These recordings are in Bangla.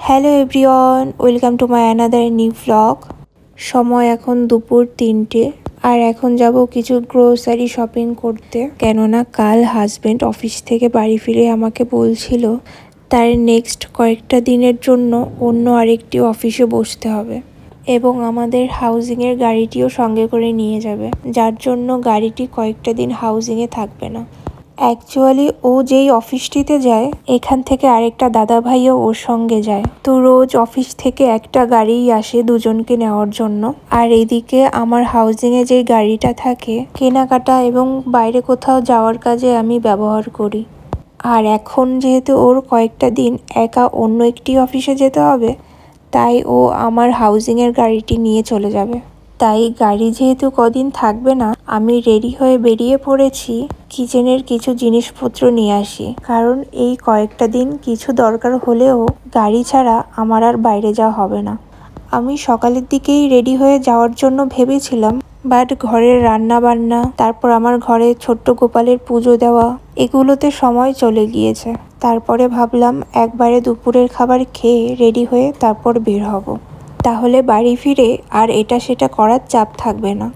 Hello everyone, welcome to my another new vlog. সময় এখন দুপুর 3টে আর এখন যাব কিছু গ্রোসারি শপিং করতে, কেননা কাল হাজব্যান্ড অফিস থেকে বাড়ি ফিরে আমাকে বলছিল তার নেক্সট কয়েকটা দিনের জন্য অন্য আরেকটি অফিসে বসতে হবে এবং আমাদের হাউজিংয়ের গাড়িটিও সঙ্গে করে নিয়ে যাবে, যার জন্য গাড়িটি কয়েকটা দিন হাউজিংয়ে থাকবে না। অ্যাকচুয়ালি ও যেই অফিসটিতে যায় এখান থেকে আরেকটা দাদা ভাইও ওর সঙ্গে যায়, তো রোজ অফিস থেকে একটা গাড়িই আসে দুজনকে নেওয়ার জন্য। আর এদিকে আমার হাউজিংয়ে যেই গাড়িটা থাকে কেনাকাটা এবং বাইরে কোথাও যাওয়ার কাজে আমি ব্যবহার করি। আর এখন যেহেতু ওর কয়েকটা দিন একা অন্য একটি অফিসে যেতে হবে, তাই ও আমার হাউজিংয়ের গাড়িটি নিয়ে চলে যাবে। তাই গাড়ি যেহেতু কদিন থাকবে না, আমি রেডি হয়ে বেরিয়ে পড়েছি কিচেনের কিছু জিনিসপত্র নিয়ে আসি, কারণ এই কয়েকটা দিন কিছু দরকার হলেও গাড়ি ছাড়া আমার আর বাইরে যাওয়া হবে না। আমি সকালের দিকেই রেডি হয়ে যাওয়ার জন্য ভেবেছিলাম, বাট ঘরের রান্না বান্না, তারপর আমার ঘরে ছোট্ট গোপালের পুজো দেওয়া, এগুলোতে সময় চলে গিয়েছে। তারপরে ভাবলাম একবারে দুপুরের খাবার খেয়ে রেডি হয়ে তারপর বের হব, তাহলে বাড়ি ফিরে আর এটা সেটা করার চাপ থাকবে না।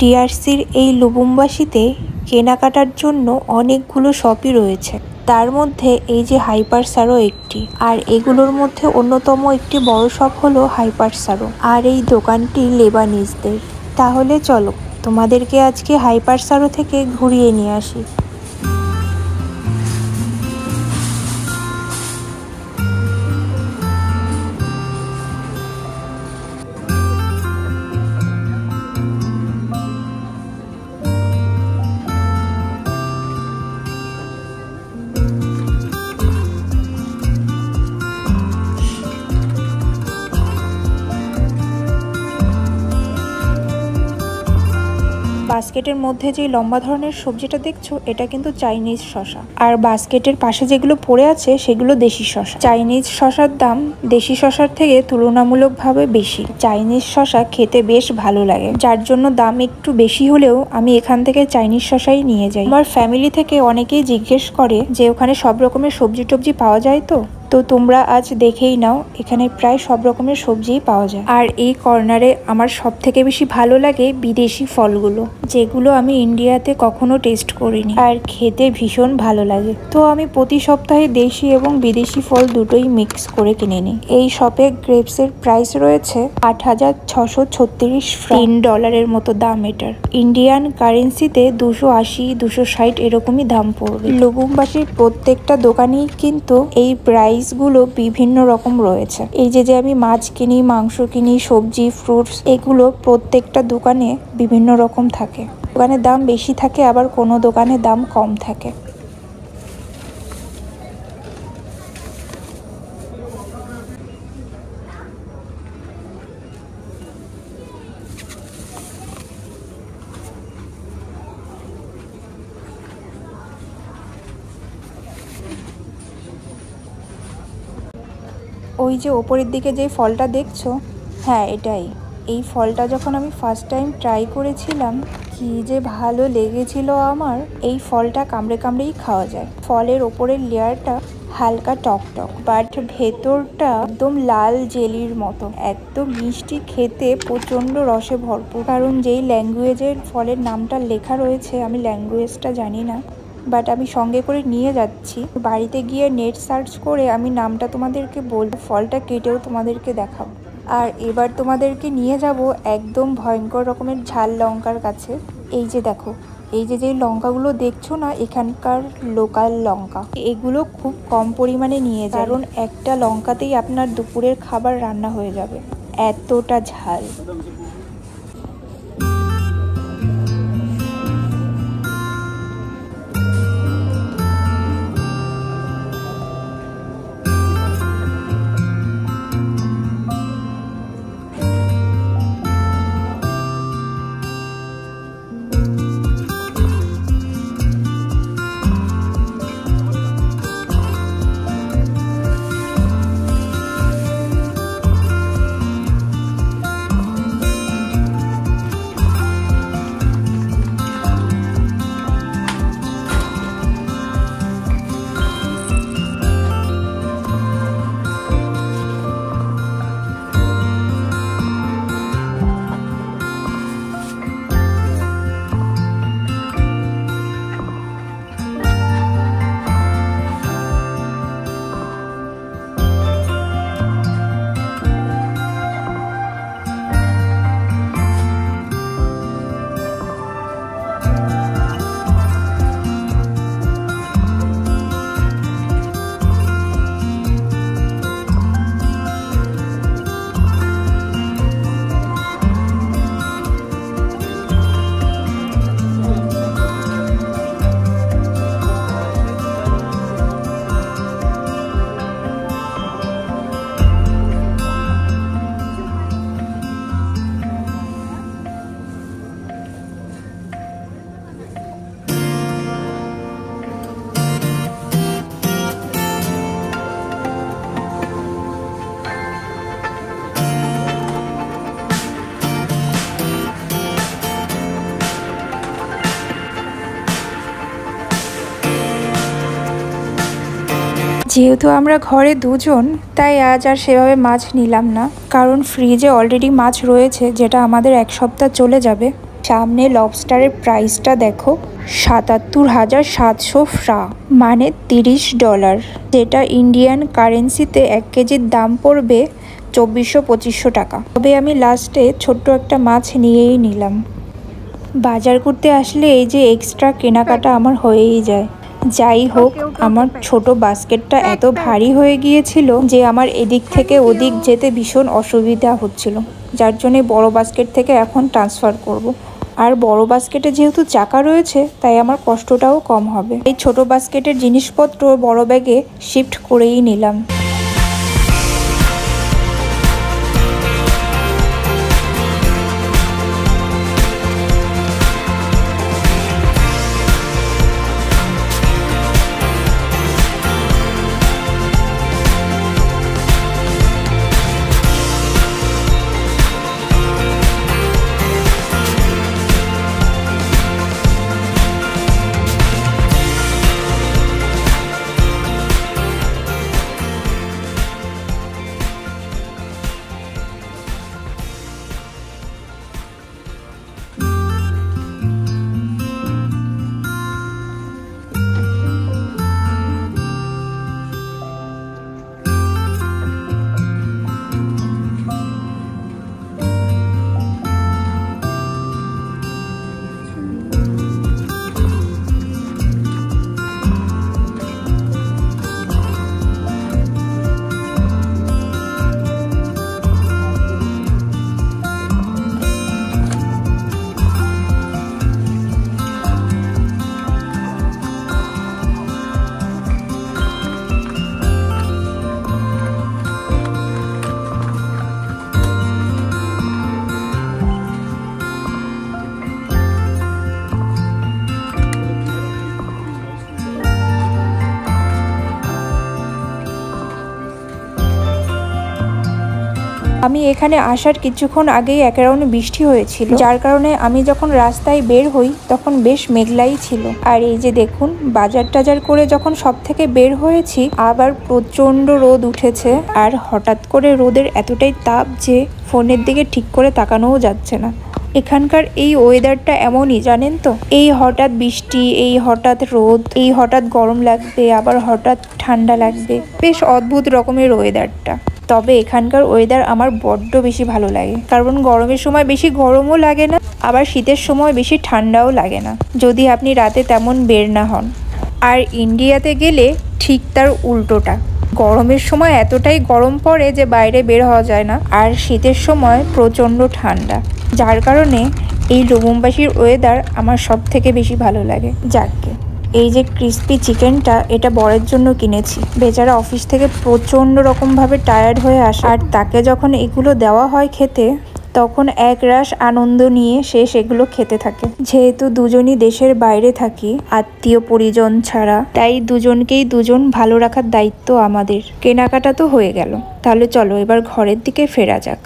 ডিআরসির এই লুবুম্বাসীতে কেনাকাটার জন্য অনেকগুলো শপই রয়েছে, তার মধ্যে এই যে হাইপার সারো একটি, আর এগুলোর মধ্যে অন্যতম একটি বড় শপ হলো হাইপার সারো, আর এই দোকানটি লেবানিজদের। তাহলে চলো তোমাদেরকে আজকে হাইপার সারো থেকে ঘুরিয়ে নিয়ে আসি। বাস্কেটের মধ্যে যে লম্বা ধরনের সবজিটা দেখছো, এটা কিন্তু চাইনিজ শসা, আর বাস্কেটের পাশে যেগুলো পড়ে আছে সেগুলো দেশি শসা। চাইনিজ শসার দাম দেশি শসার থেকে তুলনামূলকভাবে বেশি। চাইনিজ শসা খেতে বেশ ভালো লাগে, যার জন্য দাম একটু বেশি হলেও আমি এখান থেকে চাইনিজ শসাই নিয়ে যাই। আমার ফ্যামিলি থেকে অনেকেই জিজ্ঞেস করে যে ওখানে সব রকমের সবজি টবজি পাওয়া যায় তো তোমরা আজ দেখেই নাও, এখানে প্রায় সব রকমের সবজিই পাওয়া যায়। আর এই কর্নারে আমার সব থেকে বেশি ভালো লাগে বিদেশি ফলগুলো, যেগুলো আমি ইন্ডিয়াতে কখনো টেস্ট করিনি আর খেতে ভীষণ ভালো লাগে। তো আমি প্রতি সপ্তাহে দেশি এবং বিদেশি ফল দুটোই মিক্স করে কিনে নিই। এই শপে গ্রেপসের প্রাইস রয়েছে 8,636 $3 মতো দাম এটার। ইন্ডিয়ান কারেন্সিতে 280, 260 এরকমই দাম পড়বে। লুবুম্বাসীর প্রত্যেকটা দোকানেই কিন্তু এই প্রাইস গুলো বিভিন্ন রকম রয়েছে। এই যে আমি মাছ কিনি, মাংস কিনি, সবজি, ফ্রুটস, এগুলো প্রত্যেকটা দোকানে বিভিন্ন রকম থাকে। দোকানের দাম বেশি থাকে, আবার কোনো দোকানে দাম কম থাকে। ওই যে ওপরের দিকে যে ফলটা দেখছো, হ্যাঁ এটাই। এই ফলটা যখন আমি ফার্স্ট টাইম ট্রাই করেছিলাম, কি যে ভালো লেগেছিল আমার। এই ফলটা কামড়ে কামড়েই খাওয়া যায়। ফলের ওপরের লেয়ারটা হালকা টক টক, বাট ভেতরটা একদম লাল জেলির মতো, একদম মিষ্টি খেতে, প্রচন্ড রসে ভরপুর। কারণ যেই ল্যাঙ্গুয়েজের ফলের নামটা লেখা রয়েছে আমি ল্যাঙ্গুয়েজটা জানি না, বাট আমি সঙ্গে করে নিয়ে যাচ্ছি। বাড়িতে গিয়ে নেট সার্চ করে আমি নামটা তোমাদেরকে বলবো, ফলটা কেটেও তোমাদেরকে দেখাবো। আর এবার তোমাদেরকে নিয়ে যাব একদম ভয়ঙ্কর রকমের ঝাল লঙ্কার কাছে। এই যে দেখো, এই যে লঙ্কাগুলো দেখছো না, এখানকার লোকাল লঙ্কা। এগুলো খুব কম পরিমাণে নিয়ে যায়, কারণ একটা লঙ্কাতেই আপনার দুপুরের খাবার রান্না হয়ে যাবে, এতটা ঝাল। যেহেতু আমরা ঘরে দুজন, তাই আজ আর সেভাবে মাছ নিলাম না, কারণ ফ্রিজে অলরেডি মাছ রয়েছে, যেটা আমাদের এক সপ্তাহ চলে যাবে। সামনে লবস্টারের প্রাইসটা দেখো, ৭৭,৭০০ ফ্রা, মানে $30, যেটা ইন্ডিয়ান কারেন্সিতে 1 কেজির দাম পড়বে ২৪০০-২৫০০ টাকা। তবে আমি লাস্টে ছোট্ট একটা মাছ নিয়েই নিলাম। বাজার করতে আসলে এই যে এক্সট্রা কেনাকাটা আমার হয়েই যায়। যাই হোক, আমার ছোট বাস্কেটটা এত ভারী হয়ে গিয়েছিল যে আমার এদিক থেকে ওদিক যেতে ভীষণ অসুবিধা হচ্ছিল, যার জন্য বড় বাস্কেট থেকে এখন ট্রান্সফার করব। আর বড় বাস্কেটে যেহেতু চাকা রয়েছে, তাই আমার কষ্টটাও কম হবে। এই ছোট বাস্কেটের জিনিসপত্র বড় ব্যাগে শিফট করেই নিলাম। আমি এখানে আসার কিছুক্ষণ আগেই এক রাউন্ড বৃষ্টি হয়েছিল, যার কারণে আমি যখন রাস্তায় বের হই তখন বেশ মেঘলাই ছিল। আর এই যে দেখুন, বাজার টাজার করে যখন সব থেকে বের হয়েছি, আবার প্রচন্ড রোদ উঠেছে। আর হঠাৎ করে রোদের এতটাই তাপ যে ফোনের দিকে ঠিক করে তাকানোও যাচ্ছে না। এখানকার এই ওয়েদারটা এমনই, জানেন তো, এই হঠাৎ বৃষ্টি, এই হঠাৎ রোদ, এই হঠাৎ গরম লাগবে, আবার হঠাৎ ঠান্ডা লাগবে, বেশ অদ্ভুত রকমের ওয়েদারটা। তবে এখানকার ওয়েদার আমার বড্ড বেশি ভালো লাগে, কারণ গরমের সময় বেশি গরমও লাগে না, আবার শীতের সময় বেশি ঠান্ডাও লাগে না, যদি আপনি রাতে তেমন বের না হন। আর ইন্ডিয়াতে গেলে ঠিক তার উল্টোটা, গরমের সময় এতটাই গরম পড়ে যে বাইরে বের হওয়া যায় না, আর শীতের সময় প্রচণ্ড ঠান্ডা, যার কারণে এই লুবুমবাসীর ওয়েদার আমার সব থেকে বেশি ভালো লাগে। যাকে এই যে ক্রিস্পি চিকেনটা, এটা বরের জন্য কিনেছি। বেচারা অফিস থেকে প্রচণ্ড রকমভাবে টায়ার্ড হয়ে আসে, আর তাকে যখন এগুলো দেওয়া হয় খেতে, তখন এক রাশ আনন্দ নিয়ে সে সেগুলো খেতে থাকে। যেহেতু দুজনই দেশের বাইরে থাকি আত্মীয় পরিজন ছাড়া, তাই দুজনকেই দুজন ভালো রাখার দায়িত্ব আমাদের। কেনাকাটা তো হয়ে গেল, তাহলে চলো এবার ঘরের দিকে ফেরা যাক।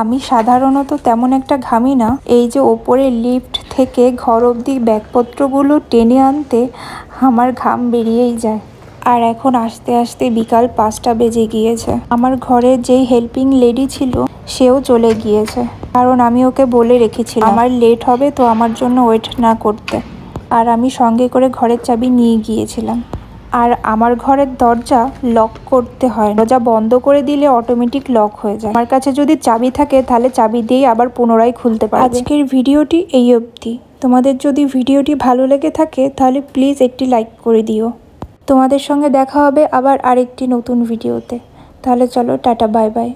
আমি সাধারণত তেমন একটা ঘামি না, এই যে ওপরে লিফট থেকে ঘর অবধি ব্যাগপত্রগুলো টেনে আনতে আমার ঘাম বেরিয়েই যায়। আর এখন আস্তে আস্তে বিকাল 5টা বেজে গিয়েছে। আমার ঘরের যেই হেল্পিং লেডি ছিল সেও চলে গিয়েছে, কারণ আমি ওকে বলে রেখেছিলাম আমার লেট হবে, তো আমার জন্য ওয়েট না করতে। আর আমি সঙ্গে করে ঘরের চাবি নিয়ে গিয়েছিলাম। আর আমার ঘরের দরজা লক করতে হয়, দরজা বন্ধ করে দিলে অটোমেটিক লক হয়ে যায়। আমার কাছে যদি চাবি থাকে তাহলে চাবি দিয়েই আবার পুনরায় খুলতে পারবে। আজকের ভিডিওটি এই অবধি। তোমাদের যদি ভিডিওটি ভালো লেগে থাকে তাহলে প্লিজ একটি লাইক করে দিও। তোমাদের সঙ্গে দেখা হবে আবার আরেকটি নতুন ভিডিওতে। তাহলে চলো, টাটা, বাই বাই।